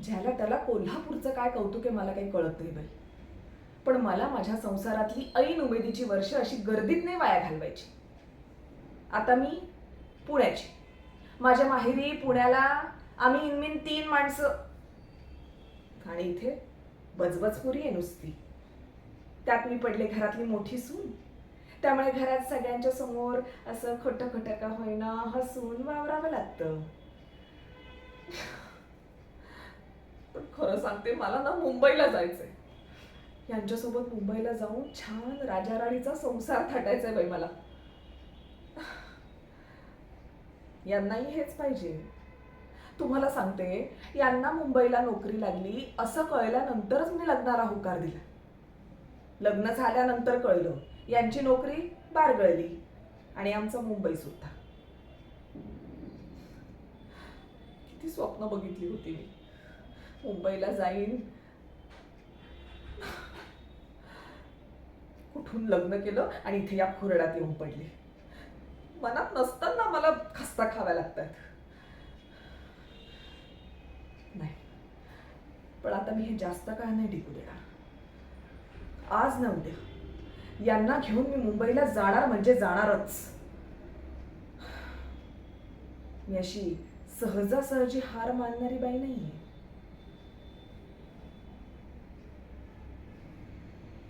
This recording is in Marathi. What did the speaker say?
ज्याला त्याला कोल्हापूरचं काय कौतुक आहे मला काही कळत नाही बाई. पण मला माझ्या संसारातली ऐन उमेदीची वर्ष अशी गर्दीत नाही वाया घालवायची. आता मी पुण्याची. माझ्या माहेरी पुण्याला आम्ही इनमिन 3 माणसं. आणि इथे बजबजपुरी आहे नुसती. त्यात मी पडले घरातली मोठी सून. त्यामुळे घरात सगळ्यांच्या समोर असं खोटं खोटं का होईना हसून वावरावं लागतं. पण खरं सांगते मला ना मुंबईला जायचंय. यांच्यासोबत मुंबईला जाऊन छान राजा राणीचा संसार थाटायचाय बाई मला. यांनाही हेच पाहिजे. तुम्हाला सांगते, यांना मुंबईला नोकरी लागली असं कळल्यानंतरच मी लग्नाला होकार दिला. लग्न झाल्यानंतर कळलं यांची नोकरी बारगळली आणि आमचं मुंबई सुद्धा. किती स्वप्न बघितली होती मी. मुंबईला जाईन, कुठून लग्न केलं आणि इथे या खुरड्यात येऊन पडली. मनात नसताना मला खस्ता खाव्या लागतात. नाही, पण आता मी हे जास्त काळ नाही टिकू देणार. आज न उद्या यांना घेऊन मी मुंबईला जाणार म्हणजे जाणारच. मी अशी सहजासहजी हार मानणारी बाई नाहीये.